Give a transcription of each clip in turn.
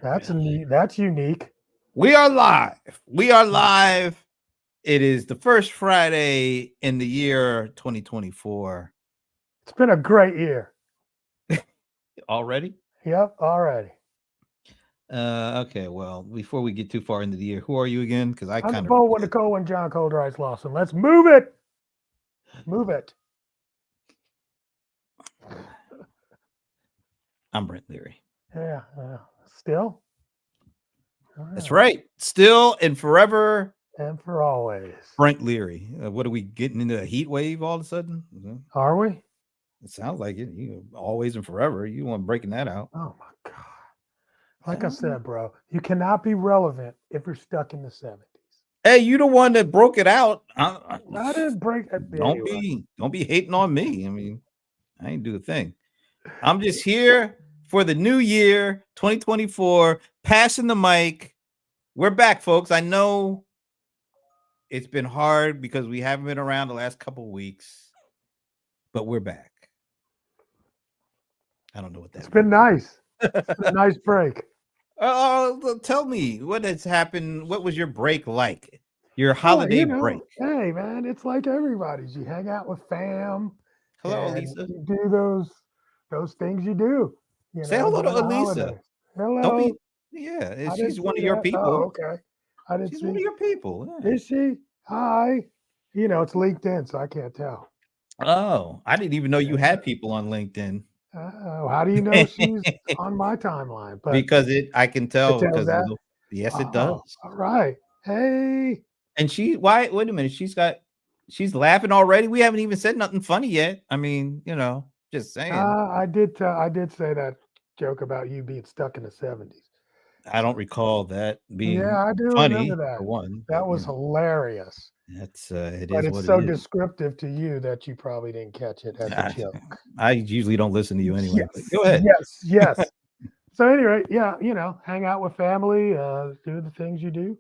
That's Really. that's unique. We are live. We are live. It is the first Friday in the year 2024 It's been a great year. already. Yep, already. Okay, well, before we get too far into the year, who are you again? Because I I'm the kind of bold one, the forget. cold one, John Cold Rice Lawson. Let's move it. Move it. I'm Brent Leary. Yeah. Still. That's All right. right. Still and forever, And for always. Brent Leary. What are we getting into a heat wave all of a sudden? Are we? It sounds like it. You always and forever. You want breaking that out? Oh my God. I Like I don't know. said, bro, you cannot be relevant if you're stuck in the 70s. Hey, you the one that broke it out. I didn't break it anyway. Don't be hating on me. I mean, I ain't do a thing. I'm just here for the new year, 2024, passing the mic. We're back, folks. I know it's been hard because we haven't been around the last couple of weeks, but we're back. I don't know what It's that been means. nice. It's been a nice break. Tell me what has happened. What was your break like? Your Oh, holiday break. hey man, it's like everybody's. You hang out with fam Hello, and Elisa. you do those things you do, Say hello to during the Elisa. holidays. Don't Hello. be, yeah, I didn't she's one see of your that. Oh, people. okay. I didn't She's one of see. your people. Yeah. Is she? Hi. It's LinkedIn, so I can't tell. Oh, I didn't even know you had people on LinkedIn How do you know she's on my timeline? But because I can it tell tells because that. yes, it Oh, does. all right. Hey. And wait a minute, she's laughing already. We haven't even said nothing funny yet. I mean, just saying. I did say that joke about you being stuck in the 70s. I don't recall that being Yeah, I do remember funny that. for one, That but was hilarious. that's it But is it's what it so is. descriptive to you that you probably didn't catch it as a I, joke. I usually don't listen to you anyway, but Yes, go ahead. yes, yes. So anyway, yeah, hang out with family, do the things you do,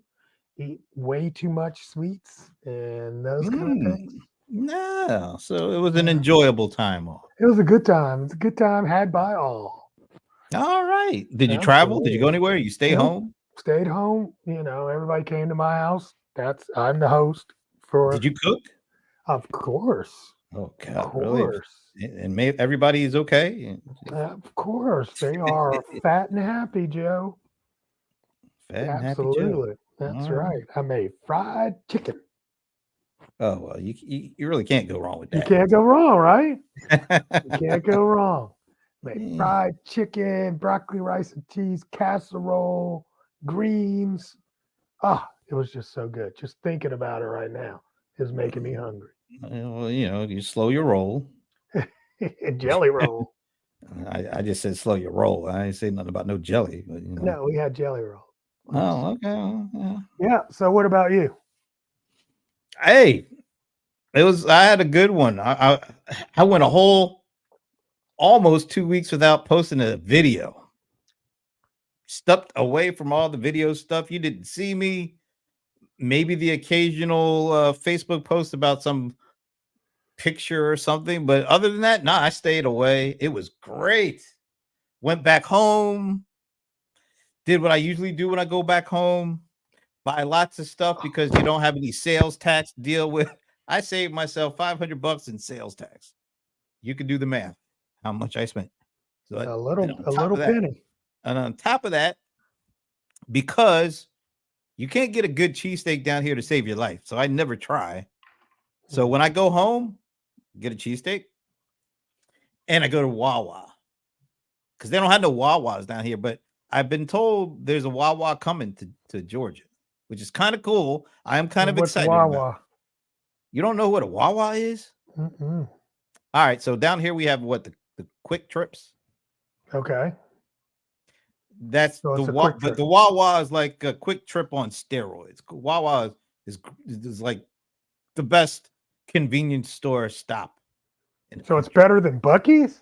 eat way too much sweets and those kind of things. No, so it was an Yeah. enjoyable time off. It was a good time. It's a good time had by all. All right. Did you travel? Did you go Absolutely. anywhere? You stay Nope. home? Stayed home. Everybody came to my house. I'm the host Did for, you cook? of course, Oh of God, really? course. And everybody is okay. Of course, they are fat and happy, Joe. Fat and happy Joe. Absolutely. That's All right. right. I made fried chicken. Oh well, you really can't go wrong with You that. can't go wrong, right? You can't go wrong. Made Eh, fried chicken, broccoli, rice, and cheese, casserole, greens. Ah, it was just so good. Just thinking about it right now is making me hungry. well, you slow your roll. Jelly roll. I just said slow your roll. I ain't say nothing about no jelly, but No, we had jelly roll. Oh, okay. Well, yeah. Yeah. So what about you? Hey, I had a good one. I went a whole almost 2 weeks without posting a video. Stepped away from all the video stuff. You didn't see me. Maybe the occasional Facebook post about some picture or something, but other than that, I stayed away. It was great. Went back home, did what I usually do when I go back home, buy lots of stuff because you don't have any sales tax to deal with. I saved myself $500 in sales tax. You can do the math, how much I spent. So, A and little, on a top little of that, penny. because you can't get a good cheesesteak down here to save your life. So I never try. So Hmm. when I go home, get a cheesesteak, and I go to Wawa because they don't have no Wawas down here. But I've been told there's a Wawa coming to Georgia, which is kind of cool. I am kind of What's excited about it. Wawa? You don't know what a Wawa is? Mm-mm. All right. So down here we have what the quick trips. Okay. That's So the it's a Wa, quick but trip. the Wawa is like a quick trip on steroids. Wawa is like the best convenience store stop in the So it's country. better than Bucky's?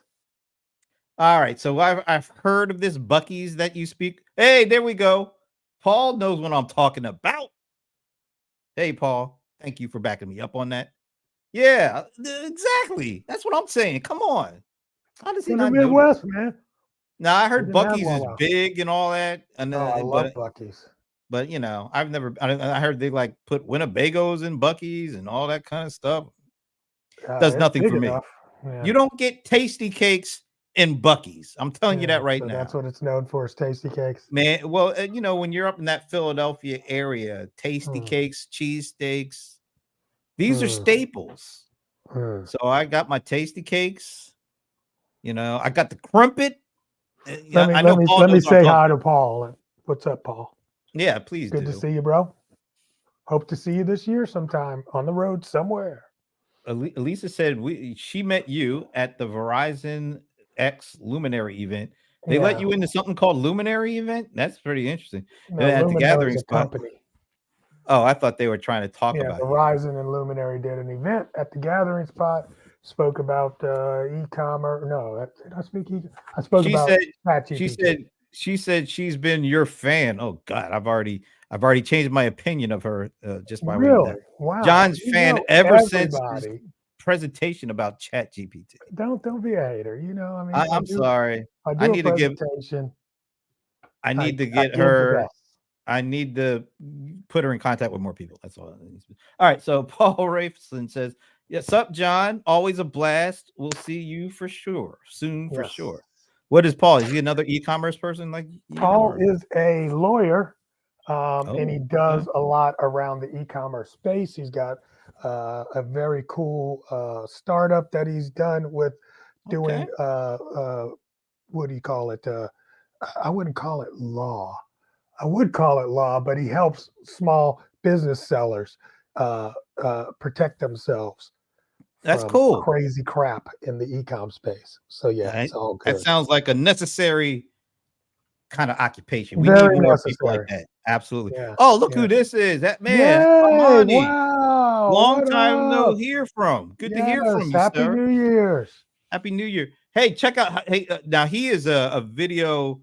All right, so I've heard of this Bucky's that you speak. Hey, there we go. Paul knows what I'm talking about. Hey, Paul, thank you for backing me up on that. Yeah, exactly. That's what I'm saying. Come on. How does he From the not know this? Midwest, man. Now I We heard didn't have Bucky's is Wawa. big and all that, and Oh, I love Buc-ee's. but you know, I've never. I heard they like put Winnebagos in Bucky's and all that kind of stuff. Does It's nothing big for me. enough. Yeah. You don't get tasty cakes in Bucky's. I'm telling you Yeah, that right so now. that's what it's known for is tasty cakes. Man, well, you know, when you're up in that Philadelphia area, tasty Mm, cakes, cheesesteaks, these are mm, staples. mm. So I got my tasty cakes. You know, I got the crumpet. Let me I let know me Paul let me knows what I'm say talking hi about. to Paul. What's up, Paul? Yeah, please Good to do. see you, bro. Hope to see you this year sometime on the road somewhere. Elisa said she met you at the Verizon X Luminary event. They let Yeah. you into something called Luminary event. That's pretty interesting. No, At the Luminary is gathering a spot. company. Oh, I thought they were trying to talk Yeah, about you. Verizon and Luminary did an event at the gathering spot. Spoke about e-commerce. No, did I speak? I spoke She about said ChatGPT. she said she's been your fan. Oh God, I've already changed my opinion of her just by way of that. Really? Wow. John's You fan know ever since his everybody. presentation about Chat GPT. Don't be a hater. You know, I mean, I'm sorry. I I do a need to give presentation. I I need to I get give the her. best. I need to put her in contact with more people. That's all. All right. So Paul Rafson says, "Yes, up, John. Always a blast. We'll see you for sure soon. For Yes. sure." What is Paul? Is he another e-commerce person like you? Paul is a lawyer, and he Oh, okay. does a lot around the e-commerce space. He's got a very cool startup that he's done with doing Okay. what do you call it? I wouldn't call it law. I would call it law, but he helps small business sellers protect themselves That's from cool. crazy crap in the e-com space. So yeah, Right? it's all That good. sounds like a necessary kind of occupation. We need Very more people like necessary. that. Absolutely. Yeah. Oh, look Yeah. who this is. That man, Yay! Amani. Wow! Long What time no up? hear from. Good to hear from Yes! you, Happy sir. New Year's! Happy New Year. Hey, check out. Hey, now he is a video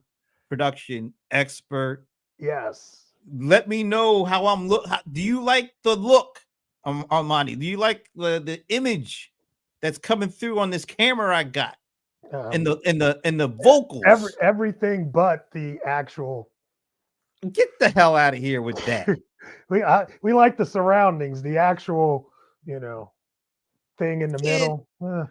production expert. Yes. Let me know how I'm look. Do you like the look, Armani? Do you like the image that's coming through on this camera I got? And the vocals. Everything but the actual. Get the hell out of here with that. We like the surroundings, the actual, thing in the Get middle. don't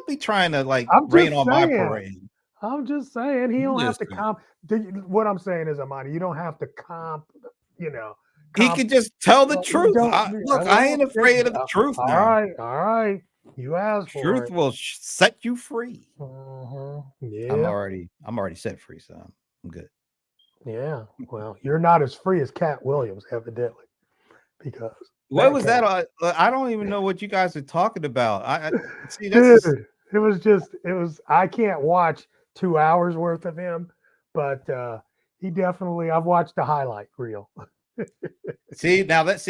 be trying to like I'm rain just on my saying. parade. I'm just saying he don't have to Listen. comp. What I'm saying is, Amani, you don't have to comp. He Comp. can just tell the You truth. Look, I ain't afraid of the truth now. All right. You asked for Truth it. will set you free. Yeah. I'm already set free, so I'm good. Yeah. Well, you're not as free as Cat Williams, evidently, because What was that? I don't even know what you guys are talking about. I see. Dude, it was. I can't watch 2 hours worth of him, but he definitely. I've watched the highlight reel. See now that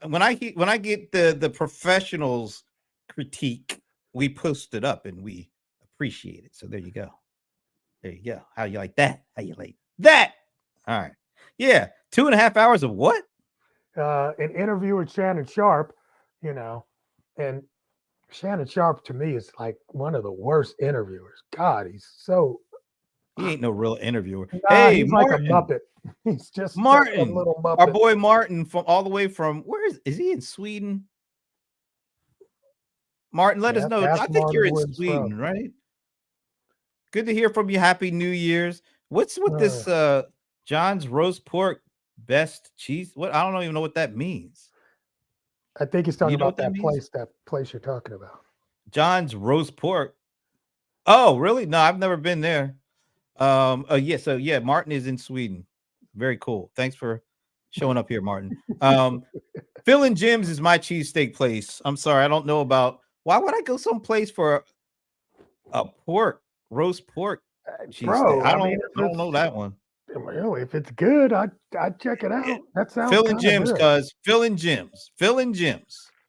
when I get the professionals critique, we post it up and we appreciate it. So there you go. There you go. How you like that? How you like that? All right. Yeah. 2.5 hours of what? An interview with Shannon Sharp, and Shannon Sharp to me is like one of the worst interviewers. God, he ain't no real interviewer. Nah, hey, he's Martin, like a Muppet. He's just Martin, a little Muppet. Our boy Martin from all the way from where is he in Sweden? Martin, let us know. I think Martin you're in Woods Sweden, right? Good to hear from you. Happy New Year's. What's with this John's roast pork best cheese? What I don't even know what that means. I think he's talking about that place you're talking about. John's roast pork. Oh, really? No, I've never been there. Yeah, so yeah, Martin is in Sweden. Very cool. Thanks for showing up here, Martin. Phil and Jim's is my cheesesteak place. I'm sorry, I don't know about why would I go someplace for a roast pork cheesesteak? I don't know that one. Really, if it's good, I'd check it out. That sounds Phil and Jim's, cuz Phil and Jim's.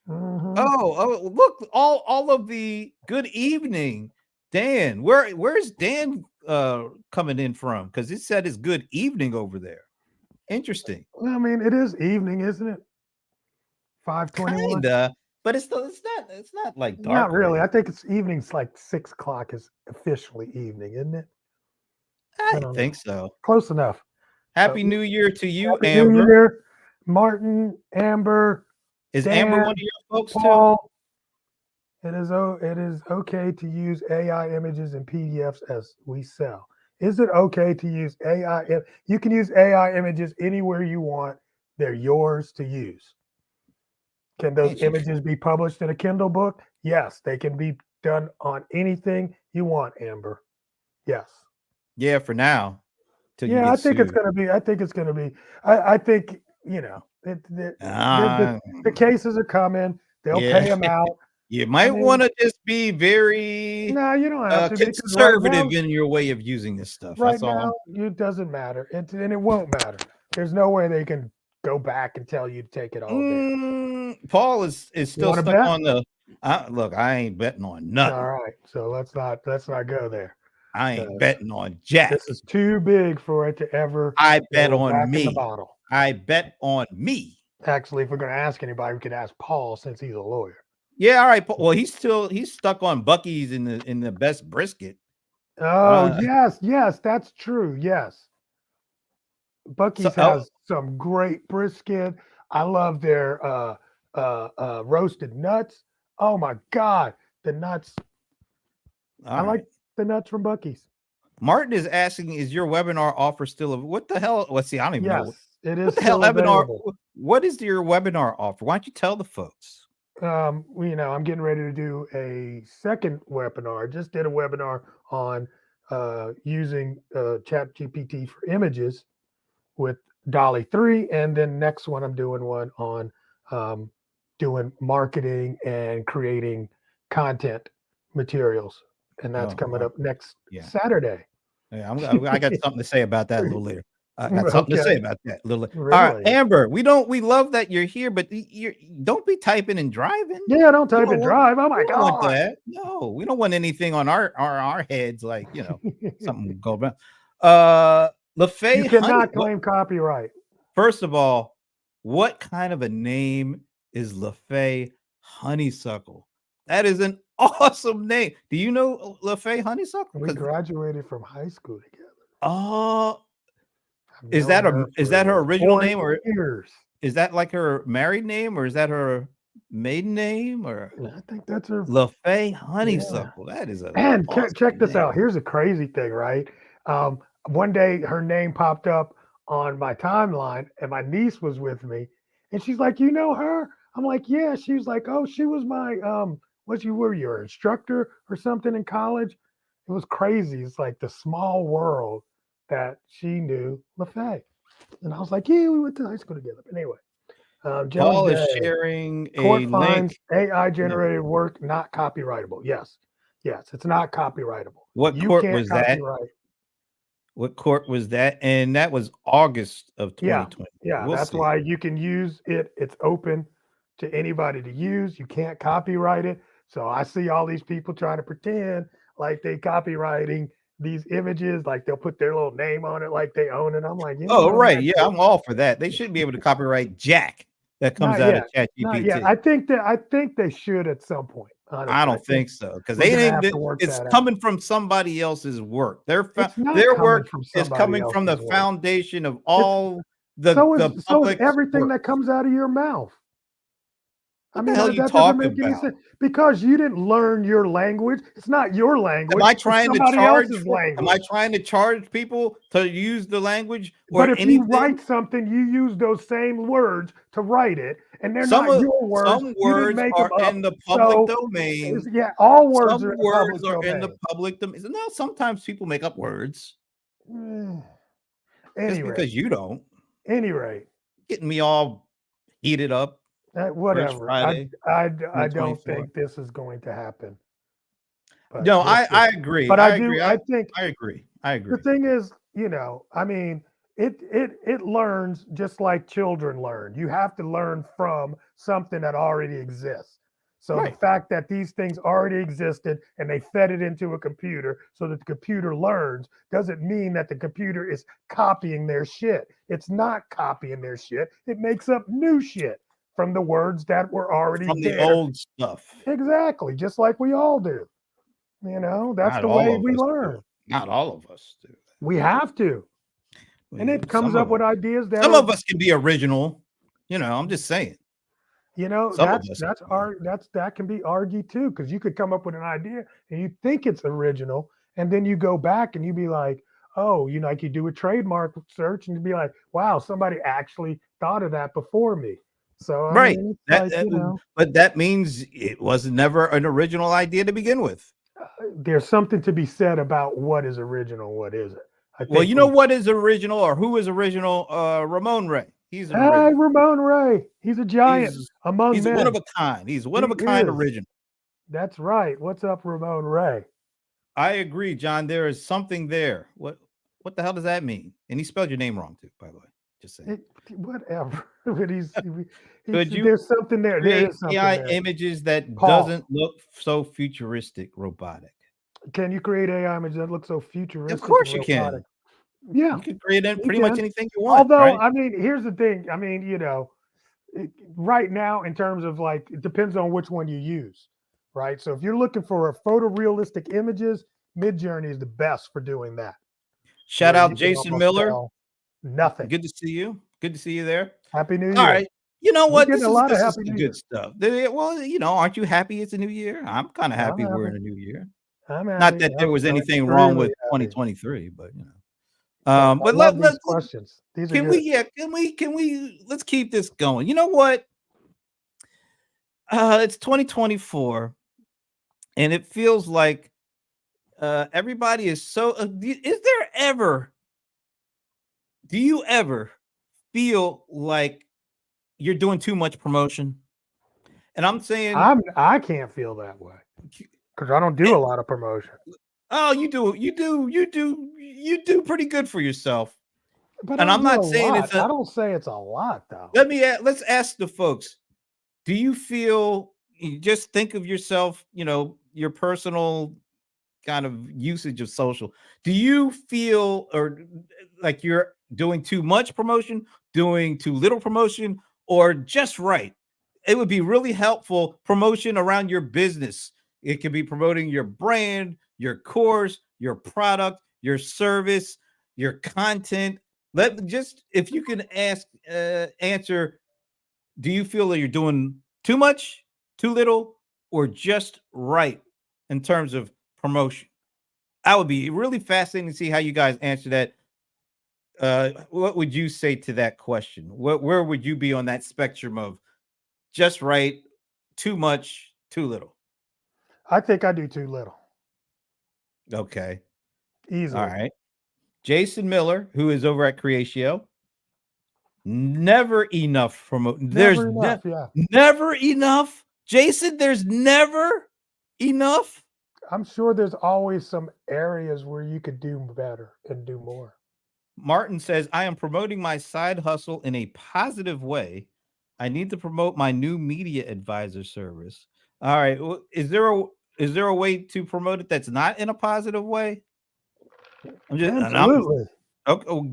Mm-hmm. Oh, look, all of the good evening, Dan. Where's Dan coming in from? Because it said it's good evening over there. Interesting. I mean, it is evening, isn't it? 5:21. but it's not like dark Not really. already. I think it's evening's like 6 o'clock is officially evening, isn't it? I I don't know. think so. Close enough. Happy New Year to you, Happy New Amber. Year, Martin, Amber, Is Amber one Dan, of your folks too? Paul. It is okay to use AI images and PDFs as we sell. Is it okay to use AI? You can use AI images anywhere you want. They're yours to use. Can those Man, images be published in a Kindle book? Yes, they can be done on anything you want, Amber. Yes. yeah, for now, till you Yeah, I get think it's sued. going to be. I think it's going to be. I think Ah, the cases are coming. They'll pay yeah. them out. You I might want mean, to just be very no, you don't have to because conservative in your way of using this stuff. right That's all. now, it doesn't matter, and it won't matter. There's no way they can go back and tell you to take it all down. Paul is You still want to stuck bet? on the. Look, I ain't betting on All nothing. right, so let's not go there. I ain't 'Cause betting on Jack. this is too big for it to ever I bet go on back in the me. bottle. I bet on me. Actually, if we're going to ask anybody, we could ask Paul since he's a lawyer. Yeah, all right. Well, he's stuck on Bucky's in the best brisket. Oh, yes, that's true. Yes. So Bucky's has some great brisket. I love their roasted nuts. Oh my God, the nuts. all I right. like the nuts from Bucky's. Martin is asking, is your webinar offer still what the hell? Let's see, I don't even know Yes, it what is the hell still webinar. available. What is your webinar offer? Why don't you tell the folks? I'm getting ready to do a second webinar. Just did a webinar on using Chat GPT for images with Dolly 3. And then next one, I'm doing one on um, doing marketing and creating content materials. And that's Oh, coming up next yeah. Saturday. Yeah, I got something to say about that a little later. I got something to Okay. say about that a little later. All right, Really? Amber, we love that you're here, but you don't be typing and driving. Yeah, don't We type don't and want, drive. Oh my we don't want God. that. No, we don't want anything on our heads like something go around. You LaFay Honey. cannot claim copyright. First of all, what kind of a name is LaFay Honeysuckle? That is an awesome name. Do you know LaFay Honeysuckle? We graduated from high school together. Oh, I've is known her is that her for original 40 name, or years. is that like her married name, or is that her maiden name, or I think that's her. LaFay Yeah. Honeysuckle? That is an And awesome check this name. out. Here's a crazy thing, right? Um, One day her name popped up on my timeline, and my niece was with me, and she's like, "You know her?" I'm like, "Yeah." She was like, "Oh, she was my what you were your instructor or something in college." It was crazy. It's like the small world that she knew LaFay, and I was like, "Yeah, we went to high school together." But anyway, Jones Paul is Day. sharing a Court link. finds AI Yeah. generated work not copyrightable. Yes. Yes, it's not copyrightable. What You court can't was that? copyright. What court was that? And that was August of Yeah. 2020. Yeah. We'll That's see. why you can use it. It's open to anybody to use. You can't copyright it. So I see all these people trying to pretend like they copywriting these images, like they'll put their little name on it, like they own it. I'm like, you don't Oh, own right. that Yeah, shit. I'm all for that. They should be able to copyright Jack that comes Not out of yet. Not yet. ChatGPT. I think they should at some point. Honestly, I I don't think think so because we're they gonna didn't. have to work It's that out. coming from somebody else's work. It's not Their coming work from is somebody coming from the else's work. foundation of It's all so the is public's everything work. that comes out of your mouth. I What the mean, hell are you that doesn't talking make any about? sense because you didn't learn your language. It's not your Am language. I It's trying to somebody charge else's for? Am I language. trying to charge people to use the language But or if you anything? write something, you use those same words to write it, and they're not your words. Some You didn't words make them are up. in the public So, domain. yeah, all words Some are in the public words are in the domain. public domain. No, sometimes people make up words just Anyway, because you don't. anyway, Getting me all heated up. First whatever. Friday, I don't 2024. think this is going to happen, but No, we'll see. I agree. But I agree. I think I agree. I the agree. thing is, I mean, it learns just like children learn. You have to learn from something that already exists. So the Right. fact that these things already existed and they fed it into a computer so that the computer learns doesn't mean that the computer is copying their shit. It's not copying their shit. It makes up new shit. from the words that were already from the there. old stuff. Exactly, just like we all do. That's Not the all way of we us do. learn. Not all of us do. We have to. And it comes Some up of us. with ideas that Some are, of us can be original. I'm just saying. Some of us. that can be argued too, because you could come up with an idea and you think it's original, and then you go back and you be like, oh, like you do a trademark search and you be like, wow, somebody actually thought of that before me. So I Right. mean, it's But that means it was never an original idea to begin with. there's something to be said about what is original, what isn't. Well, you know what is original or who is original? Ramon Ray. He's an Hey, original. Ramon Ray. He's a giant among He's men. one of a kind. He's one of a kind original. That's right. What's up, Ramon Ray? I agree, John. There is something there. What the hell does that mean? And he spelled your name wrong too, by the way. Just saying. Whatever. But Could you there's something there. There is something AI there. images that Paul. doesn't look so futuristic, robotic. Can you create AI images that look so futuristic? Of course you robotic? can. Yeah. You can create pretty much anything you want. Although, right? I mean, here's the thing. I mean, right now, in terms of like, it depends on which one you use, right? So if you're looking for photorealistic images, Midjourney is the best for doing that. Shout out Jason Miller. Nothing. Good to see you. Good to see you there. Happy New Year. All right. You know what? This is the good stuff. Well, aren't you happy it's a new year? I'm kind of happy we're in a new year. I'm happy. Not that there was anything wrong with 2023, but but let's questions. These are can we let's keep this going. You know what? It's 2024 and it feels like everybody is so do you ever feel like you're doing too much promotion? And I'm saying I can't feel that way because I don't do a lot of promotion. Oh, you do pretty good for yourself. But and I'm not saying I don't say it's a lot though. Let's ask the folks. Do you feel, you just think of yourself, your personal kind of usage of social. Do you feel or like you're doing too much promotion, doing too little promotion, or just right? It would be really helpful promotion around your business. It could be promoting your brand, your course, your product, your service, your content. If you can answer, do you feel that you're doing too much, too little, or just right in terms of promotion? I would be really fascinating to see how you guys answer that. What would you say to that question? Where would you be on that spectrum of just right, too much, too little? I think I do too little. Okay. Easily. All right. Jason Miller, who is over at Creatio, never enough There's never enough. Jason, there's never enough. I'm sure there's always some areas where you could do better and do more. Martin says, I am promoting my side hustle in a positive way. I need to promote my new media advisor service. All right. Is there a way to promote it that's not in a positive way? Absolutely.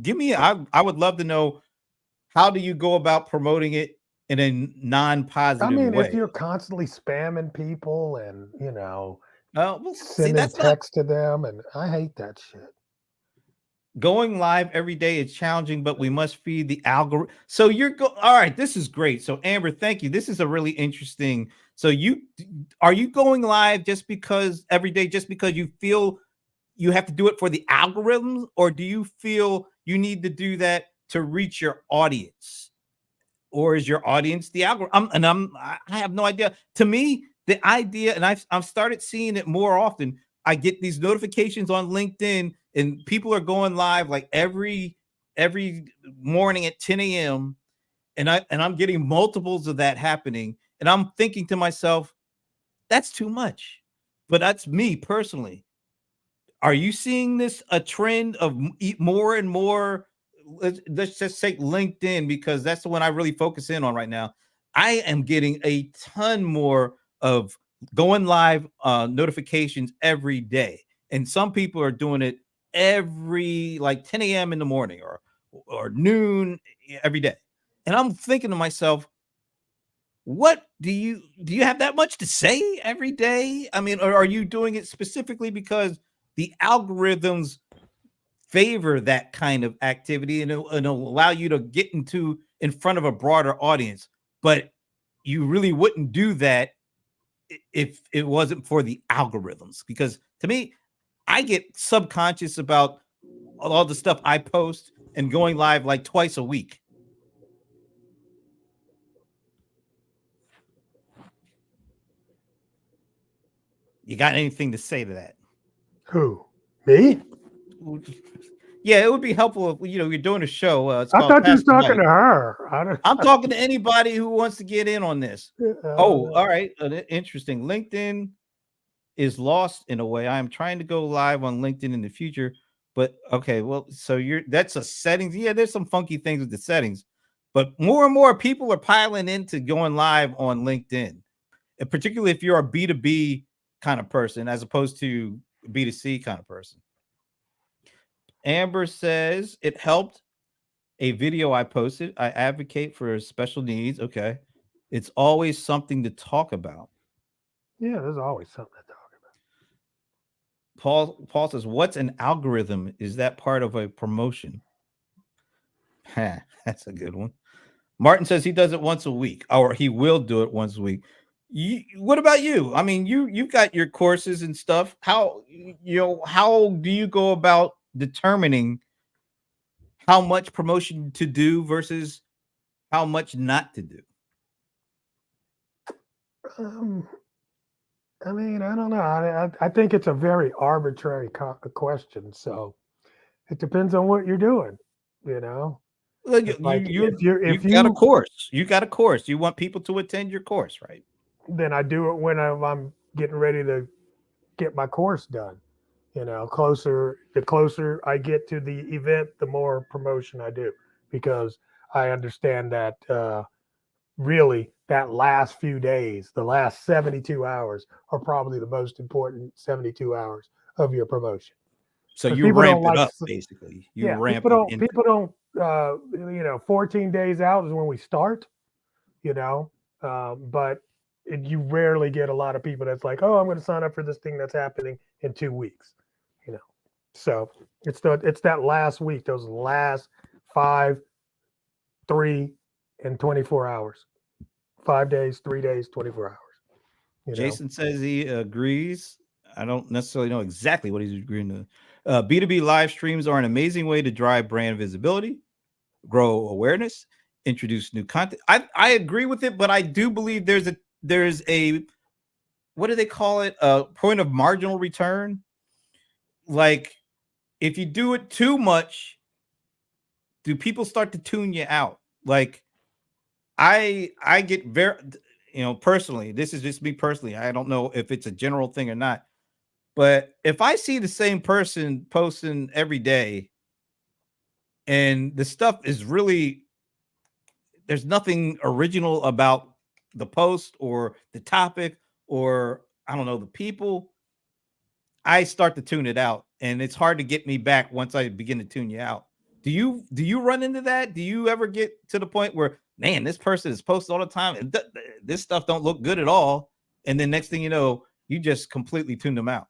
Give me. I would love to know, how do you go about promoting it in a non-positive way? If you're constantly spamming people and sending text to them, and I hate that shit. Going live every day is challenging, but we must feed the algorithm. So all right. This is great. So Amber, thank you. This is a really interesting. So are you going live just because every day, just because you feel you have to do it for the algorithms, or do you feel you need to do that to reach your audience? Or is your audience the algorithm? I have no idea. To me, the idea, and I've started seeing it more often. I get these notifications on LinkedIn, and people are going live like every morning at 10 a.m. And I'm getting multiples of that happening. And I'm thinking to myself, that's too much. But that's me personally. Are you seeing a trend of more and more? Let's just take LinkedIn, because that's the one I really focus in on right now. I am getting a ton more of going live notifications every day. And some people are doing it every 10 a.m. in the morning or noon every day. And I'm thinking to myself, what do you have that much to say every day? I mean, or are you doing it specifically because the algorithms favor that kind of activity and it'll allow you to get in front of a broader audience, but you really wouldn't do that if it wasn't for the algorithms? Because to me, I get subconscious about all the stuff I post and going live like twice a week. You got anything to say to that? Who? Me? Yeah, it would be helpful if you're doing a show. It's I called thought you was Pastor talking Mike. to her. I'm talking to anybody who wants to get in on this. Oh, all right. Interesting. LinkedIn is lost in a way. I am trying to go live on LinkedIn in the future, but okay. Well, so that's a settings. Yeah, there's some funky things with the settings, but more and more people are piling into going live on LinkedIn, and particularly if you're a B2B kind of person as opposed to B2C kind of person. Amber says it helped a video I posted. I advocate for special needs. Okay. It's always something to talk about. Yeah, there's always something to talk about. Paul says, what's an algorithm? Is that part of a promotion? That's a good one. Martin says he does it once a week, or he will do it once a week. What about you? I mean, you've got your courses and stuff. How do you go about determining how much promotion to do versus how much not to do? I mean, I don't know. I think it's a very arbitrary question. So it depends on what you're doing, you know. Like you've got a course. You got a course. You want people to attend your course, right? Then I do it when I'm getting ready to get my course done. You know, the closer I get to the event, the more promotion I do, because I understand that really that last few days, the last 72 hours are probably the most important 72 hours of your promotion. So you ramp it up, basically. You ramp it. People don't, 14 days out is when we start, but you rarely get a lot of people that's like, oh, I'm going to sign up for this thing that's happening in 2 weeks, So it's that last week, those last 5, 3, and 24 hours. 5 days, 3 days, 24 hours. Jason says he agrees. I don't necessarily know exactly what he's agreeing to. B2B live streams are an amazing way to drive brand visibility, grow awareness, introduce new content. I agree with it, but I do believe there's a what do they call it? A point of marginal return. Like if you do it too much, do people start to tune you out? Like I get very, personally, this is just me personally. I don't know if it's a general thing or not, but if I see the same person posting every day and the stuff is really, there's nothing original about the post or the topic or I don't know, the people, I start to tune it out and it's hard to get me back once I begin to tune you out. Do you run into that? Do you ever get to the point where, man, this person is posting all the time and this stuff don't look good at all, and then next thing you know, you just completely tune them out?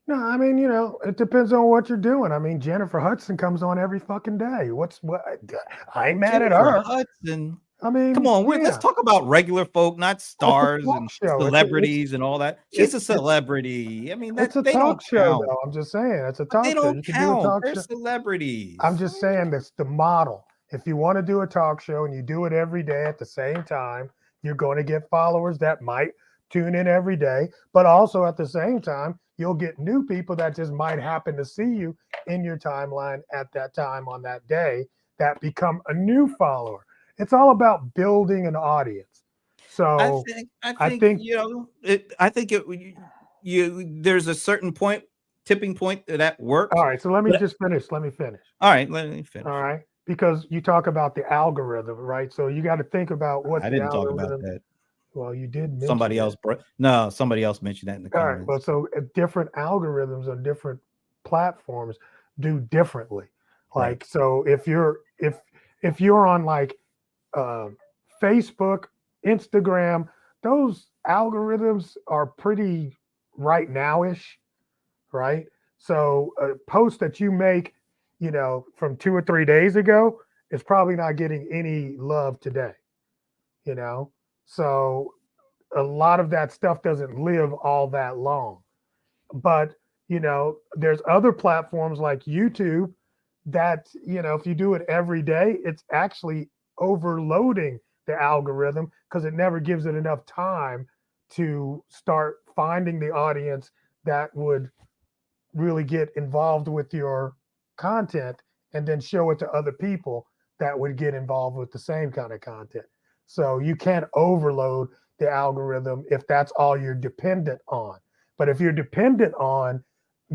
No, I mean, it depends on what you're doing. I mean, Jennifer Hudson comes on every fucking day. What? I ain't mad at her. Hudson. I mean, come on, let's talk about regular folk, not stars and celebrities and all that. She's a celebrity. I mean, that's a talk show, though. I'm just saying, it's a talk show. They don't count. They're celebrities. I'm just saying that's the model. If you want to do a talk show and you do it every day at the same time, you're going to get followers that might tune in every day, but also at the same time, you'll get new people that just might happen to see you in your timeline at that time on that day that become a new follower. It's all about building an audience. So I think there's a certain tipping point that works. All right. So let me finish. All right. Let me finish. All right. Because you talk about the algorithm, right? So you got to think about what I didn't talk about that. Well, you did mention somebody else mentioned that in the comments. All right. Well, so different algorithms on different platforms do differently. Like, right. So if you're on like Facebook Instagram, those algorithms are pretty right now-ish, right? So a post that you make, from 2 or 3 days ago is probably not getting any love today, you know? So a lot of that stuff doesn't live all that long. But, there's other platforms like YouTube that, if you do it every day, it's actually overloading the algorithm because it never gives it enough time to start finding the audience that would really get involved with your content and then show it to other people that would get involved with the same kind of content. So you can't overload the algorithm if that's all you're dependent on. But if you're dependent on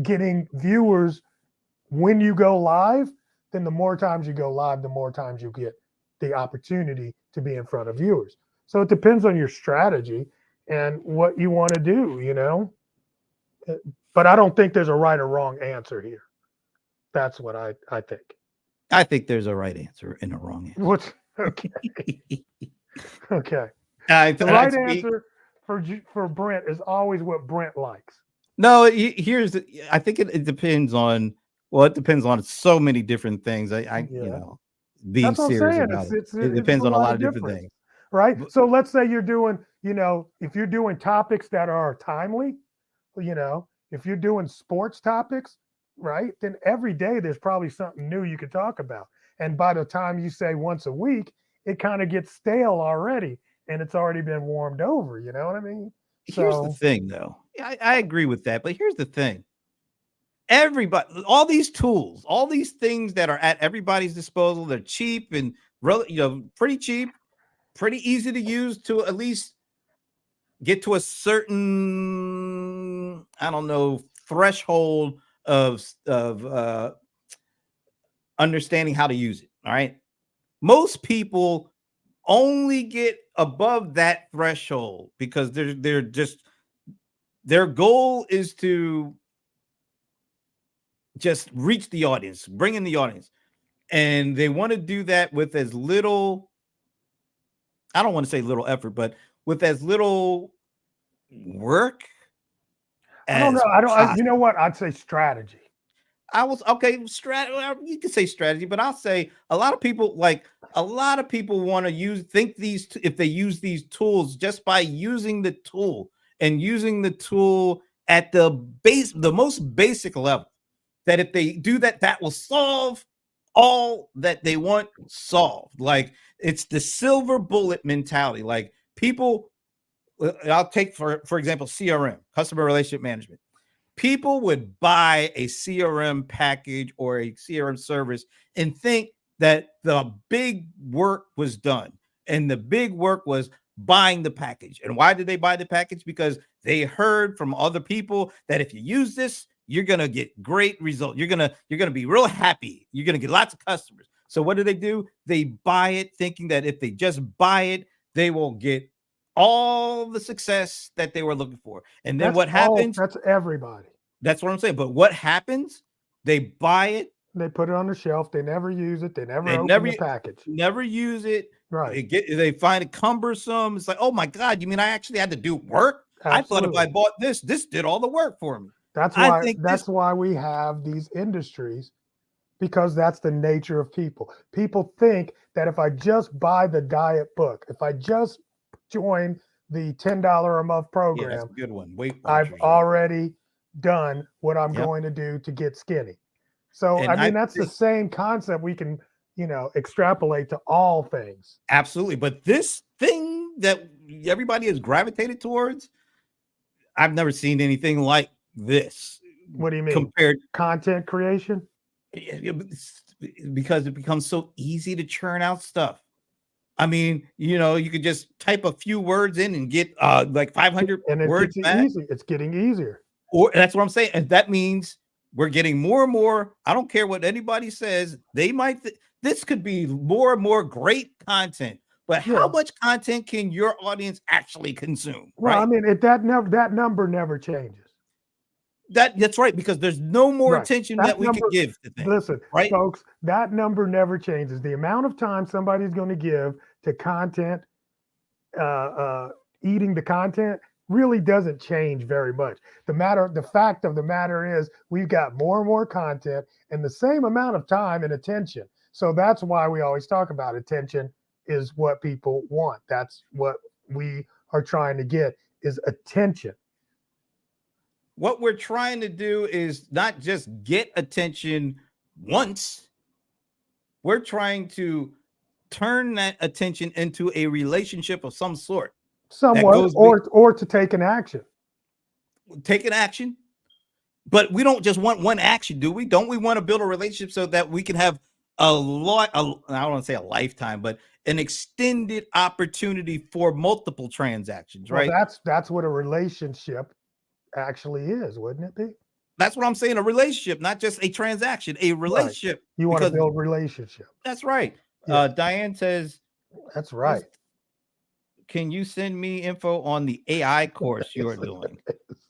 getting viewers when you go live, then the more times you go live, the more times you get the opportunity to be in front of viewers. So it depends on your strategy and what you want to do. But I don't think there's a right or wrong answer here. That's what I think. I think there's a right answer and a wrong answer. What's okay? Okay. The right answer for Brent is always what Brent likes. No, I think it depends on. Well, it depends on so many different things. Being serious about it. It depends on a lot of different things. Right. So let's say you're doing, if you're doing topics that are timely, if you're doing sports topics, right, then every day there's probably something new you could talk about. And by the time you say once a week, it kind of gets stale already and it's already been warmed over. You know what I mean? Here's the thing, though. I agree with that. But here's the thing. Everybody, all these tools, all these things that are at everybody's disposal, they're cheap and pretty cheap, pretty easy to use to at least get to a certain, threshold of understanding how to use it. All right. Most people only get above that threshold because they're just, their goal is to just reach the audience, bring in the audience. And they want to do that with as little, I don't want to say little effort, but with as little work. I don't know. You know what? I'd say strategy. Strategy. You can say strategy, but I'll say a lot of people want to if they use these tools just by using the tool and using the tool at the most basic level, that if they do that, that will solve all that they want solved. Like it's the silver bullet mentality. Like people, I'll take for example, CRM, customer relationship management. People would buy a CRM package or a CRM service and think that the big work was done. And the big work was buying the package. And why did they buy the package? Because they heard from other people that if you use this, you're going to get great results. You're going to be real happy. You're going to get lots of customers. So what do? They buy it thinking that if they just buy it, they will get all the success that they were looking for. And then what happens? That's everybody. That's what I'm saying. But what happens? They buy it. They put it on the shelf. They never use it. They never open the package. Never use it. Right. They find it cumbersome. It's like, oh my God, you mean I actually had to do work? Absolutely. I thought if I bought this did all the work for me. That's why we have these industries, because that's the nature of people. People think that if I just buy the diet book, if I just join the $10 a month program, that's a good one. I've already done what I'm going to do to get skinny. So that's the same concept we can, extrapolate to all things. Absolutely. But this thing that everybody has gravitated towards, I've never seen anything like this. What do you mean? Compared content creation? Because it becomes so easy to churn out stuff. I mean, you could just type a few words in and get like 500 words back. It's getting easier. Or that's what I'm saying. And that means we're getting more and more. I don't care what anybody says. They might, this could be more and more great content, but how much content can your audience actually consume? Well, right? I mean, that number never changes. That's right, because there's no more attention that we can give to things. Listen, right, folks, that number never changes. The amount of time somebody's going to give to content eating the content really doesn't change very much. The fact of the matter is we've got more and more content and the same amount of time and attention. So that's why we always talk about attention is what people want. That's what we are trying to get is attention. What we're trying to do is not just get attention once. We're trying to turn that attention into a relationship of some sort. Somewhat, or to take an action. Take an action. But we don't just want one action, do we? Don't we want to build a relationship so that we can have I don't want to say a lifetime, but an extended opportunity for multiple transactions, right? Well, that's what a relationship actually is, wouldn't it be? That's what I'm saying. A relationship, not just a transaction, a relationship. Right. You want to build relationship. That's right. Yeah. Diane says, that's right. Can you send me info on the AI course you are doing?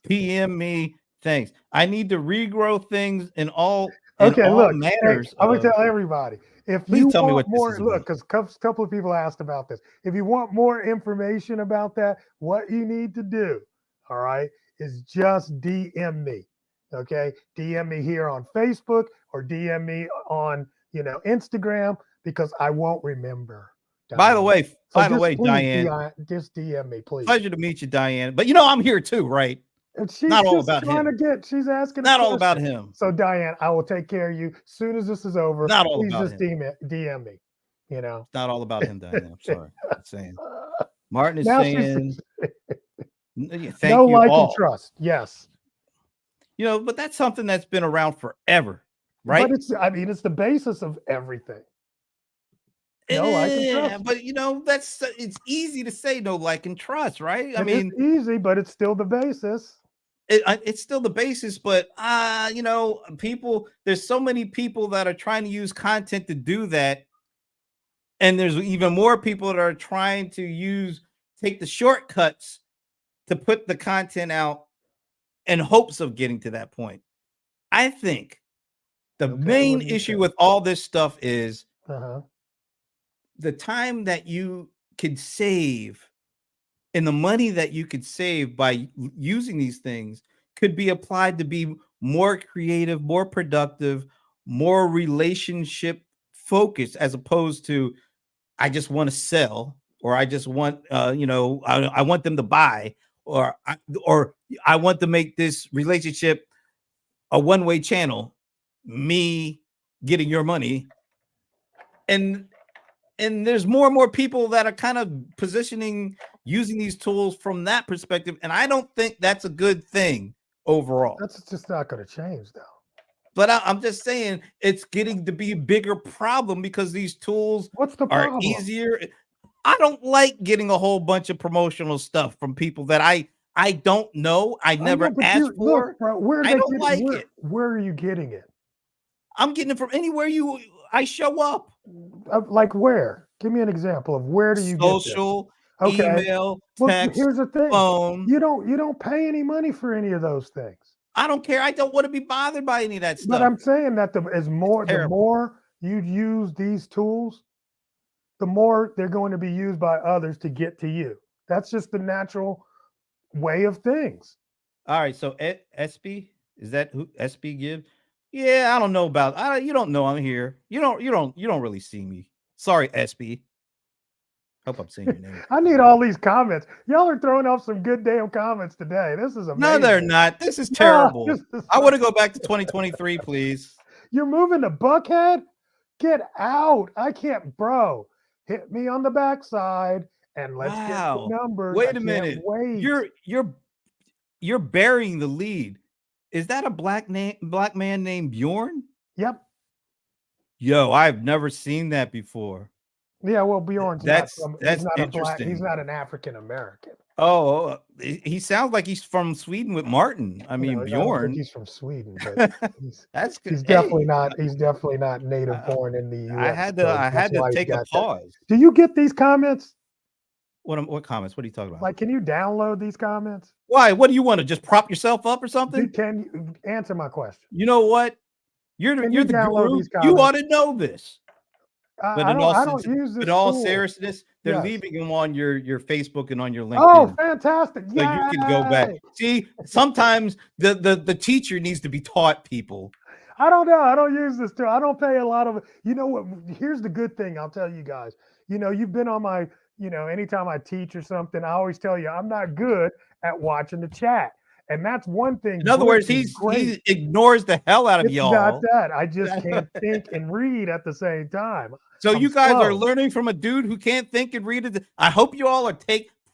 PM me. Thanks. I need to regrow things in all manners. I'm gonna tell everybody. If you want more, look, because a couple of people asked about this. If you want more information about that, what you need to do, all right, is just DM me. Okay, DM me here on Facebook or DM me on Instagram because I won't remember. Diane. By the way, Diane, just DM me, please. Pleasure to meet you, Diane. But I'm here too, right? And she's not all about him. She's asking. Not all about him. So Diane, I will take care of you as soon as this is over. Not all about him. DM me. It's not all about him, Diane. I'm sorry. I'm saying. Martin is saying. Thank no you like all. And trust. Yes. But that's something that's been around forever, right? But it's the basis of everything. No like and trust. But it's easy to say no like and trust, right? It's easy, but it's still the basis. It's still the basis, but people. There's so many people that are trying to use content to do that, and there's even more people that are trying to take the shortcuts to put the content out in hopes of getting to that point. I think the main issue with all this stuff is the time that you could save and the money that you could save by using these things could be applied to be more creative, more productive, more relationship focused, as opposed to I just want to sell, or I just want I want them to buy, or I want to make this relationship a one-way channel, me getting your money. And there's more and more people that are kind of positioning using these tools from that perspective. And I don't think that's a good thing overall. That's just not going to change, though. But I'm just saying it's getting to be a bigger problem because these tools are easier. I don't like getting a whole bunch of promotional stuff from people that I don't know. I never asked for. Look, bro, I don't like it. Where are you getting it? I'm getting it from anywhere I show up. Like where? Give me an example of where do you social, get this? Email, text, here's the thing. Phone. You don't pay any money for any of those things. I don't care. I don't want to be bothered by any of that stuff. But I'm saying that the more you use these tools, the more they're going to be used by others to get to you. That's just the natural way of things. All right. So SB, is that who SB give? Yeah, I don't know about. You don't know I'm here. You don't really see me. Sorry, SB. Hope I'm saying your name. I need all these comments. Y'all are throwing off some good damn comments today. This is amazing. No, they're not. This is terrible. I want to go back to 2023, please. You're moving to Buckhead? Get out. I can't, bro. Hit me on the backside and let's get the numbers. Wait a minute. Wait. You're burying the lead. Is that a black man named Bjorn? Yep. Yo, I've never seen that before. Yeah, well, Bjorn's that's interesting. He's not an African American. Oh, he sounds like he's from Sweden with Martin. I mean, Bjorn. I don't think he's from Sweden, but that's good. He's definitely not. He's definitely not native born in the U.S. I had to take a pause. Do you get these comments? What comments? What are you talking about? Like, can you download these comments? Why? What do you want to just prop yourself up or something? Can you answer my question? You know what? You're the guru. You ought to know this. But I in all don't since, use but this in all tool. seriousness, they're Yes. leaving them on your Facebook and on your Oh, LinkedIn. fantastic. So you can go back. Yay. See, sometimes the teacher needs to be taught, people. I don't know. I don't use this tool. I don't pay a lot of. You know what? Here's the good thing. I'll tell you guys. You know, you've been on my. You know, anytime I teach or something, I always tell you I'm not good at watching the chat, and that's one thing. In other Glitch words, is great. he ignores the hell out of It's not y'all. that. I just can't think and read at the same time. So I'm you guys are slow. learning from a dude who can't think and read it. I hope you all are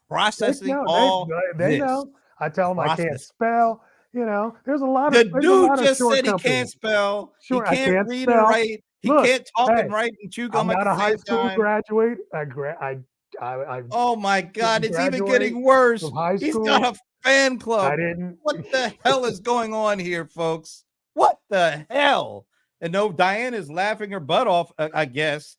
processing No, all they this. know. I tell them I can't Process. spell. You know, there's a lot The of dude just short said he companies. can't spell. He Sure, I can't can't read and spell. write. He Look, can't talk hey, and write and chew I'm gum at not the a high same school time. graduate. I Oh my God, it's even graduate getting worse. from high He's school. got a fan I club. didn't. What the hell is going on here, folks? What the hell? And no, Diane is laughing her butt off, I guess.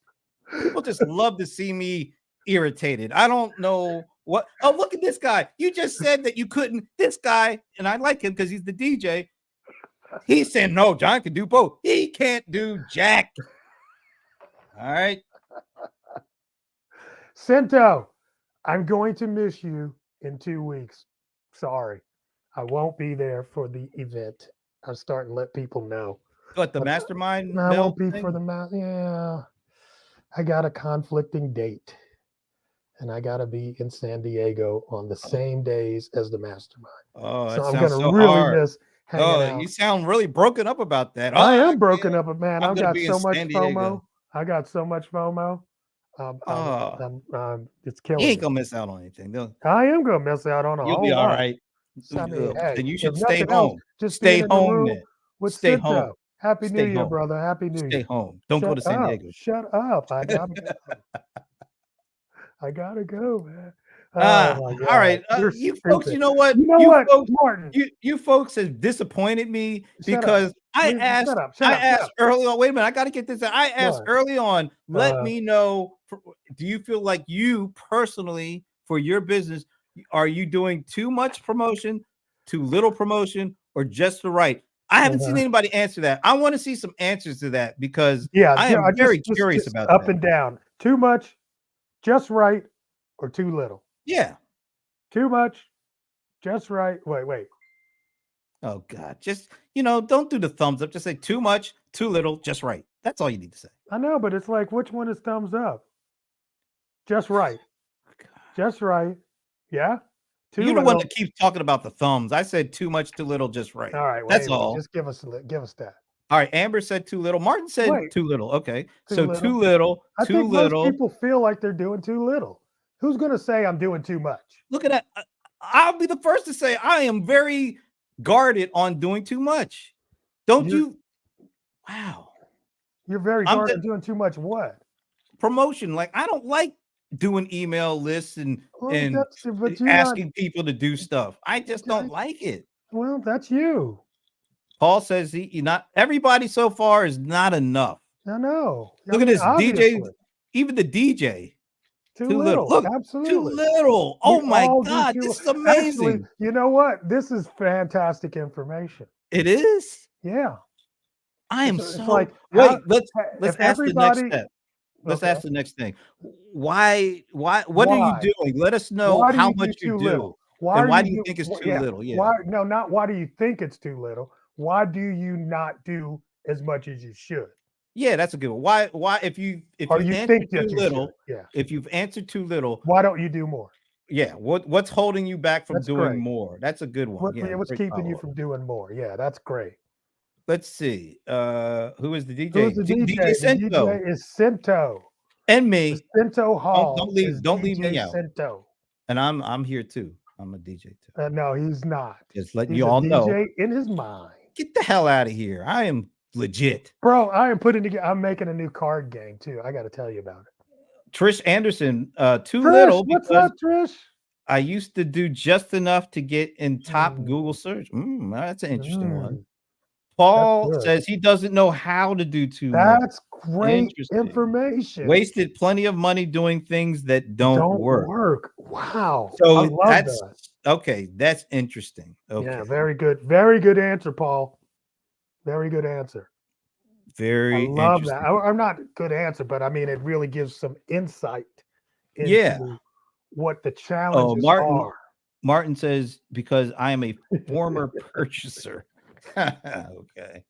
People just love to see me irritated. I don't know what. Oh, look at this guy. You just said that you couldn't. This guy, and I like him because he's the DJ. He's saying, no, John can do both. He can't do jack. All right. Cento, I'm going to miss you in 2 weeks. Sorry. I won't be there for the event. I'm starting to let people know. What, the mastermind? I Bell won't be thing? for the yeah. I got a conflicting date. And I got to be in San Diego on the same days as the mastermind. Oh, that So I'm sounds going to so really hard. miss hanging out. You sound really broken up about that. I Oh, am broken up, man. I'm I've gonna got be in so much San FOMO. Diego. I got so much FOMO. Oh, It's you killing ain't me. gonna miss out on anything. I am going to miss out on a You'll whole be all lot. right. I mean, hey, Then you if should stay nothing else, home. just Stay being in the home room then. with Stay home. Cento. Happy New Stay Year, home. brother. Happy New Stay Year. home. Don't go to San Diego. Shut up. I got to go. I got to go, man. Oh, my God. All right. You're You stupid. folks, you know what? You know you what, folks, Martin? you folks have disappointed me Shut up. because I Shut asked up. Shut up. early on. Wait a minute, I got to get this. I asked on. early on. Let me know. Do you feel like you personally, for your business, are you doing too much promotion, too little promotion, or just the right? I haven't seen anybody answer that. I want to see some answers to that because I am very curious about up that. and down. Too much, just right, or too little. Yeah. Too much, just right. Wait. Oh God, just don't do the thumbs up. Just say too much, too little, just right. That's all you need to say. I know, but it's like, which one is thumbs up? Just right. Just right. Yeah. You're the one that keeps talking about the thumbs. I said too much, too little, just right. All right. That's all. Just give us that. All right. Amber said too little. Martin said too little. Okay. Too little, I too think little. most people feel like they're doing too little. Who's going to say I'm doing too much? Look at that. I'll be the first to say I am very guarded on doing too much. Don't you? Wow. You're very guarded on doing too much what? Promotion. Like, I don't like doing email lists and asking people to do stuff. I just don't like it. Well, that's you. Paul says not everybody so far is not enough. I know. Look at this DJ, even the DJ. Too little. Look, absolutely. Too little. Oh my God, this is amazing. Actually, you know what? This is fantastic information. It is? Yeah. I am so like, wait, let's ask the next step. Let's ask the next thing. Why? What are you doing? Let us know how much you do. Why do you think it's too little? Yeah. Why? No, not why do you think it's too little? Why do you not do as much as you should? Yeah, that's a good one. Why? If you answered too little, if you've answered too little, why don't you do more? Yeah. What's holding you back from doing more? That's a good one. What's keeping you from doing more? Yeah, that's great. Let's see. Who is the DJ? Who's the DJ? DJ Cento. The DJ is Cento. And me. The Cento Hall. Don't leave me out. Cento. And I'm here too. I'm a DJ too. No, he's not. Just letting you all know. DJ in his mind. Get the hell out of here. I am legit. Bro, I'm making a new card game too. I got to tell you about it. Trish Anderson, too little. What's up, Trish? I used to do just enough to get in top Google search. That's an interesting one. Paul says he doesn't know how to do too much. That's great information. Wasted plenty of money doing things that don't work. Wow. So that's okay. That's interesting. Okay. Yeah, very good. Very good answer, Paul. Very good answer. Very love that. interesting. I'm not a good answer, but I mean, it really gives some insight Yeah. into what the Oh, challenges Martin. are. Martin says because I am a former purchaser. Okay.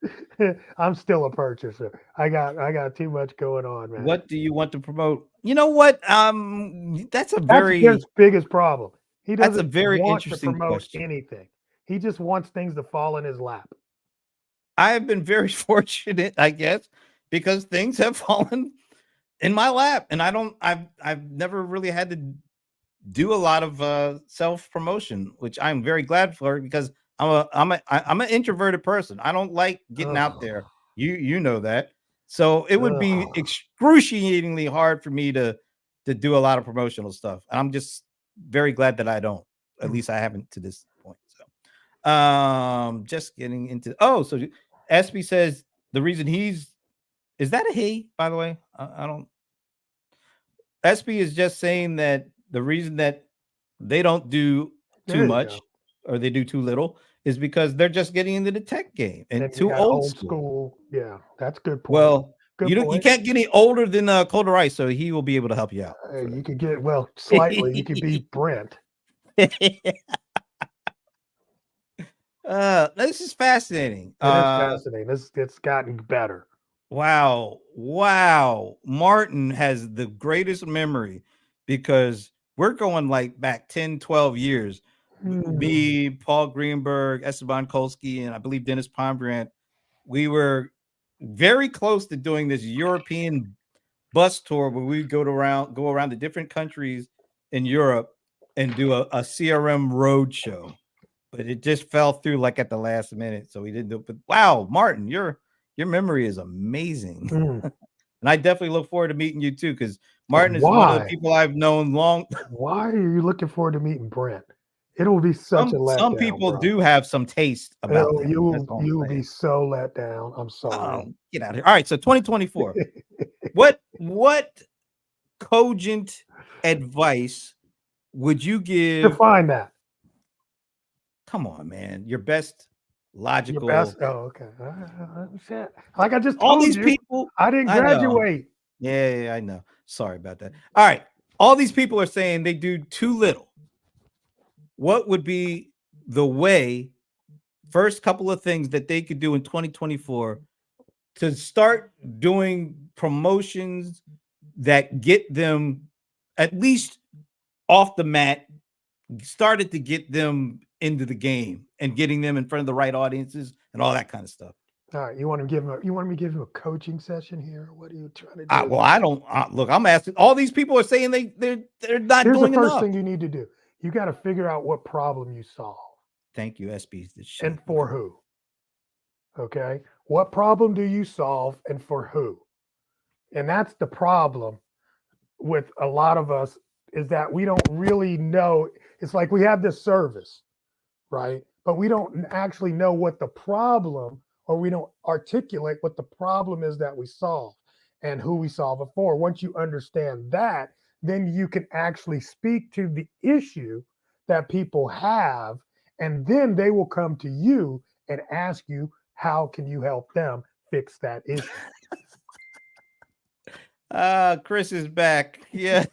I'm still a purchaser. I got too much going on, man. What do you want to promote? You know what? That's his biggest problem. He That's a doesn't very want to interesting promote question. anything. He just wants things to fall in his lap. I have been very fortunate, I guess, because things have fallen in my lap, and I've never really had to do a lot of self promotion, which I'm very glad for because I'm an introverted person. I don't like getting out Ugh, there. You know that. So it would be ugh. excruciatingly hard for me to do a lot of promotional stuff. And I'm just very glad that I don't. At Mm. least I haven't to this point. So just getting into so SB says the reason is that a he, by the way? I don't SB is just saying that the reason that they don't do too There you much go. or they do too little is because they're just getting into the tech game and And you too got old old school. school. Yeah, that's a good point. Well, Good you point. can't get any older than Colder Rice, so he will be able to help you out for You could get slightly. You could be that. Brent. This is fascinating. It is fascinating. It's gotten better. Wow. Martin has the greatest memory because we're going like back 10, 12 years. Hmm. Me, Paul Greenberg, Esteban Kolsky, and I believe Dennis Pombrant, we were very close to doing this European bus tour where we go around to different countries in Europe and do a CRM road show. But it just fell through like at the last minute, so we didn't do it. But wow, Martin, your memory is amazing. Mm. And I definitely look forward to meeting you too, because Martin is one of the Why? people I've known long. Why are you looking forward to meeting Brent? It'll be such a Some letdown, people bro. do have some taste about Oh, them. That's all I'm you will be saying. so let down. I'm sorry. Oh, get out of here. All right, so 2024. What cogent advice would you give? Define that. Come on, man. Your best Your best. logical. Oh, okay. Shit. Like I just All told these you, people. I didn't I know. graduate. Yeah, I know. Sorry about that. All right. All these people are saying they do too little. What would be the first couple of things that they could do in 2024 to start doing promotions that get them at least off the mat, started to get them into the game and getting them in front of the right audiences and all that kind of stuff? All right. You want me to give him a coaching session here? What are you trying to I, do? well, I don't look. I'm asking. All these people are saying they're not Here's the doing first enough. thing you need to do. You got to figure out what problem you solve Thank you, SB. and for who. Okay. What problem do you solve and for who? And that's the problem with a lot of us is that we don't really know. It's like we have this service, right? But we don't actually know what the problem, or we don't articulate what the problem is that we solve and who we solve it for. Once you understand that, then you can actually speak to the issue that people have, and then they will come to you and ask you, how can you help them fix that issue? Chris is back. Yeah.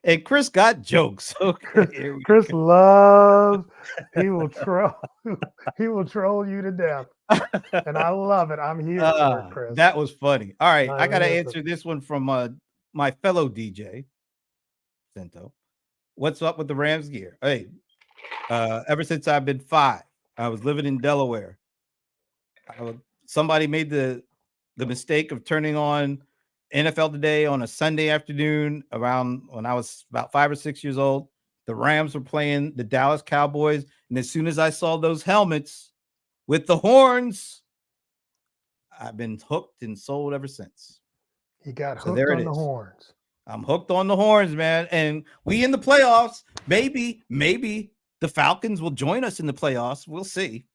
And Chris got jokes. Okay, here we Chris go. loves, he will troll, he will troll you to death. And I love it. I'm here for it, Chris. That was funny. All right, I I'm got to here for answer this one from my fellow DJ, Cento. What's up with the Rams gear? Hey, ever since I've been 5, I was living in Delaware. Somebody made the mistake of turning on NFL Today on a Sunday afternoon around when I was about 5 or 6 years old. The Rams were playing the Dallas Cowboys, and as soon as I saw those helmets with the horns, I've been hooked and sold ever since. He got So hooked there it on the is. horns. I'm hooked on the horns, man. And we in the playoffs. Maybe the Falcons will join us in the playoffs. We'll see.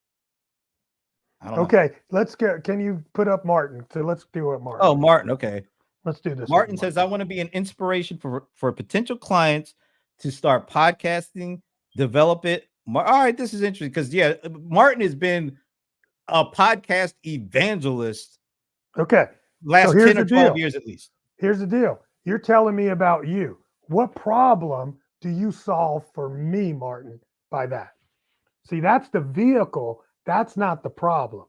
I don't know. Okay, let's get. Can you put up Martin? So let's do it, Martin. Oh, Martin. Okay. Let's do this. Martin says, I want to be an inspiration for potential clients to start podcasting, develop it. All right, this is interesting because, yeah, Martin has been a podcast evangelist Okay. Last here's 10 or the 12 deal. years at least. Here's the deal. You're telling me about you. What problem do you solve for me, Martin, by that? See, that's the vehicle. That's not the problem.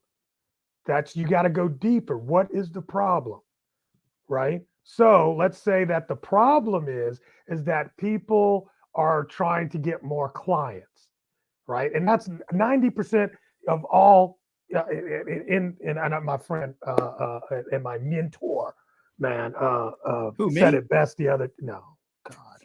That's you got to go deeper. What is the problem? Right? So let's say that the problem is that people are trying to get more clients, right? And that's 90% of all and my friend and my mentor, man, Who, said me? it best the other no, God.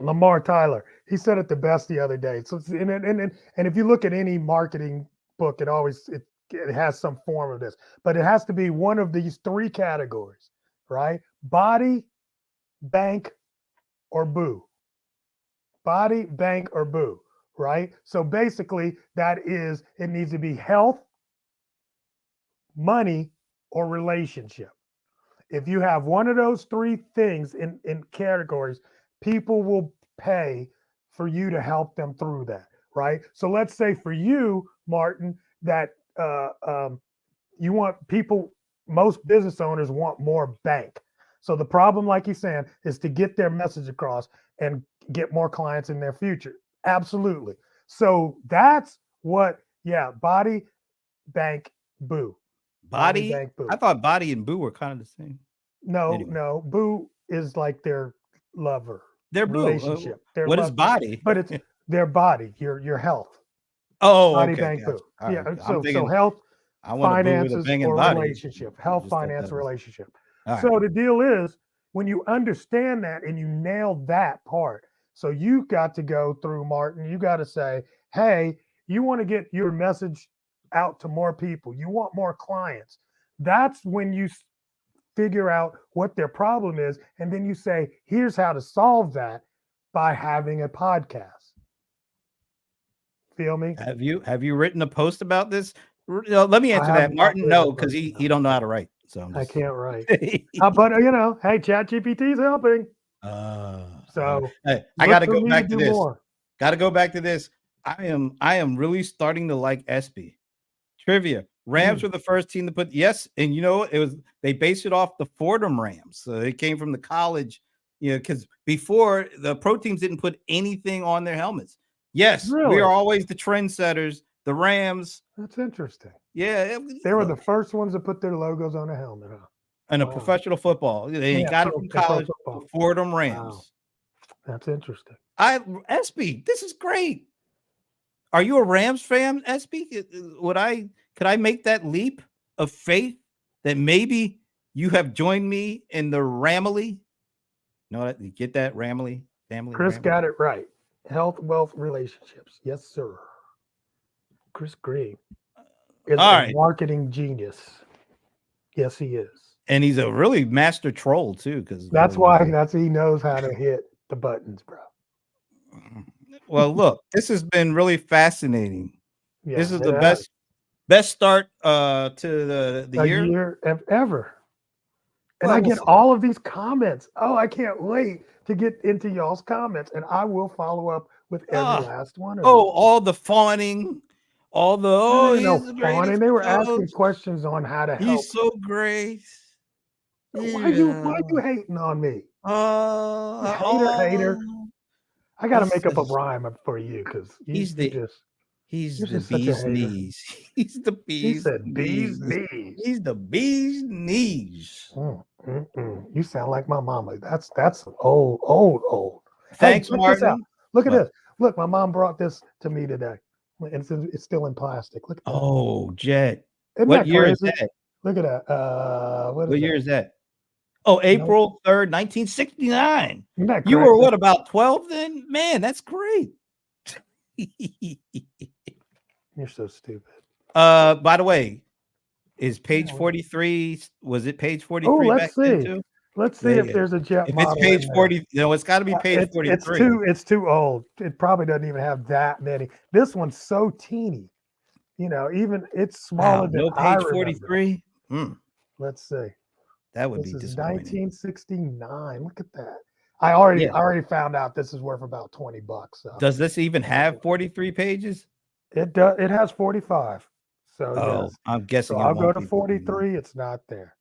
Lamar Tyler, he said it the best the other day. So and if you look at any marketing book, it has some form of this, but it has to be one of these three categories, right? Body, bank, or boo. Body, bank, or boo, right? So basically, it needs to be health, money, or relationship. If you have one of those three things in categories, people will pay for you to help them through that, right? So let's say for you, Martin, that you want people, most business owners want more bank. So the problem, like he's saying, is to get their message across and get more clients in their future. Absolutely. So that's what, yeah, body, bank, boo. Body, Body. bank, boo. I thought Body and Boo were kind of the same. No, Anyway, no. Boo is like their lover they're Boo. relationship. Their What is love, Body? but it's their body, your health. Oh, Body, okay, bank, gotcha. boo. All Yeah. right. I'm So thinking health, I want a Boo with a finances, banging or body. relationship. I Health, just thought that finance, was relationship. all right. So the deal is when you understand that and you nail that part. So you got to go through, Martin. You got to say, hey, you want to get your message out to more people. You want more clients. That's when you figure out what their problem is, and then you say, here's how to solve that by having a podcast. Feel me? Have you written a post about this? Let me I answer have that, not Martin. written a No, because post. he don't know how to write. So I'm I just can't write. But hey, Chat GPT is helping. So hey, I got look to for go me to back to do this. more. Got to go back to this. I am really starting to like SB. Trivia. Rams were the first team to put yes, and they based it off the Fordham Rams. So it came from the college, because before the pro teams didn't put anything on their helmets. Yes, we Really? are always the trendsetters. The Rams, That's interesting. yeah, They were the look, first ones to put their logos on a helmet, huh? and a Wow. professional football. They Yeah, got it from pro college. The football. Fordham Wow. Rams. That's interesting. SB, this is great. Are you a Rams fan, SB? Could I make that leap of faith that maybe you have joined me in the Ramily? No, you get that Ramily family. Chris Ramily? got it right. Health, wealth, relationships. Yes, sir. Chris Green is All a right, marketing genius. Yes, he is. and he's a really master troll too, because That's why he knows how to hit the buttons, bro. well, look, this has been really fascinating. Yeah, This is the best start to the year ever. And Well, I we'll get see. all of these comments. Oh, I can't wait to get into y'all's comments, and I will follow up with every Ah, last one of them. all the fawning, all the he's the greatest And they were coach. asking questions on how to help. He's so great. Why you hating on me? Hater. I got to make up a rhyme for you because he's the just such a bee's hater. knees. He's the He bee's said bees knees. knees. He's the bee's knees. You sound like my mama. That's old. Hey, Thanks, check this out. Martin. Look at What? this. Look, my mom brought this to me today. And it's still in plastic. Look at that. Oh, Jet. Isn't What that year is crazy? that? Look at that. What What is year that? is that? Oh, April 3rd, 1969. Isn't that You crazy? were what, about 12 then? Man, that's great. You're so stupid. By the way, is page 43? Was it page 43 Oh, back let's then see. too? Let's see if there's a jet If it's model page in there. 40, it's got to be page 43. It's too old. It probably doesn't even have that many. This one's so teeny. Even it's smaller than No I page remember. 43. Let's see. That would This be is disappointing. 1969. Look at that. I already found out this is worth about $20. So. Does this even have 43 pages? It does. It has 45. So Oh, yes. I'm guessing So it I'll go won't to be 41. 43. It's not there.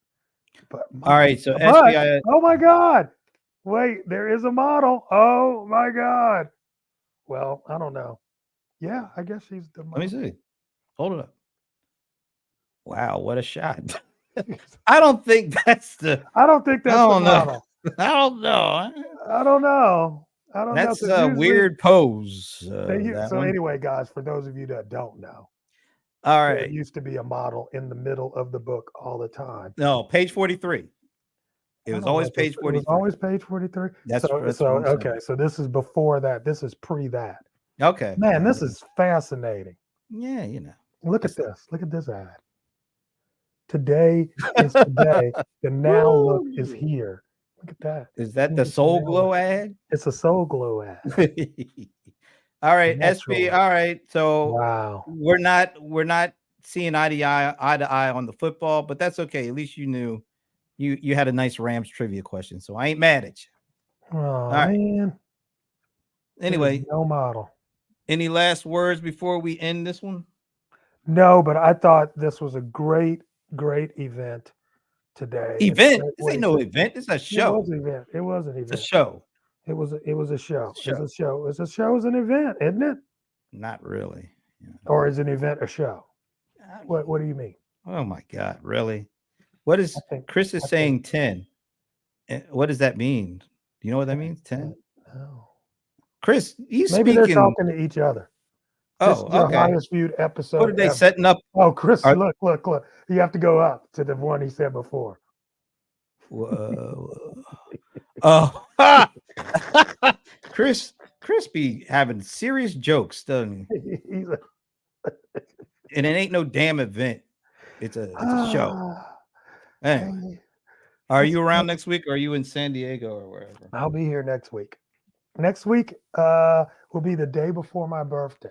But All right, so but SBI. oh my God! Wait, there is a model. Oh my God! Well, I don't know. Yeah, I guess she's the Let me model. see. Hold it up. Wow, what a shot! I don't think that's the. I don't think I that's the don't know. model. I don't know. I don't know. I don't know. That's 'Cause a usually weird pose. That so one. anyway, guys, for those of you that don't know, All there right. used to be a model in the middle of the book all the time. No, page 43. It I was don't know always if it page it was 43. always page 43. That's So what I'm saying. okay, so this is before that. This is pre that. Okay. Man, this is fascinating. Yeah, you know. Look at It's- this. Look at this ad. Today is today. The now look is Woo! here. Look at that. Is that Look the at Soul now look. Glow ad? It's a Soul Glow ad. All right, Natural SB. look. All right. So Wow. we're not seeing eye to eye on the football, but that's okay. At least you knew you had a nice Rams trivia question. So I ain't mad at you. Oh All right. man. There's Anyway, no model. any last words before we end this one? No, but I thought this was a great, great event today. It's a Event. great This way ain't no to. event. This is a It show. was an event. It was an It's a event. show. It was a show. It's a It's a show. It's a show is an event, isn't it? Not really. Yeah. Or is an event a show? What do you mean? Oh my God, really? What is I think Chris is I saying 10? What does that mean? Do you know what that means? 10? no. Chris, he's Maybe they're speaking. talking to each other. This Oh, is your okay. highest viewed episode What are they ever. setting up? Oh, Chris, Are- look. You have to go up to the one he said before. Whoa. Oh, ha! Chris be having serious jokes, doesn't he? He's a, And it ain't no damn event. It's a show. Anyway, hey, are it's you around fun. next week? Or are you in San Diego or wherever? I'll be here next week. Next week will be the day before my birthday.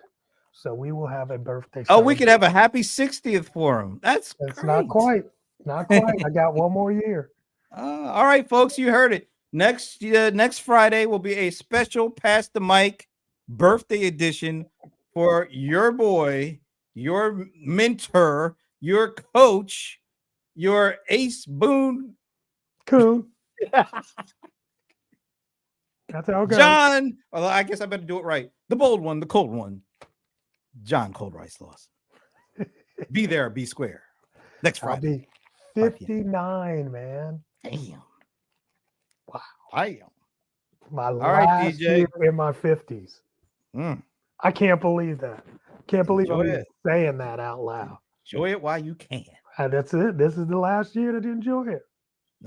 So we will have a birthday. Oh, we could celebration. have a happy 60th for him. That's It's great. not quite. Not quite. I got one more year. All right, folks, you heard it. Next Friday will be a special Pass the Mic birthday edition for your boy, your mentor, your coach, your Ace Boone, Coon. That's how it goes. John. Well, I guess I better do it right. The bold one, the cold one, John Cold Rice Lawson. Be there, be square. Next I'll Friday. be 59, man. Damn. Wow. Damn. My right, last DJ. year in my 50s. Mm. I can't believe that. Can't believe I'm Enjoy even it. saying that out loud. Enjoy it while you can. That's it. This is the last year to enjoy it.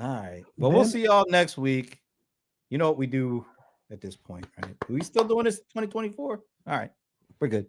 All right. Well, we'll Then- see y'all next week. You know what we do at this point, right? Are we still doing this 2024? All right. We're good.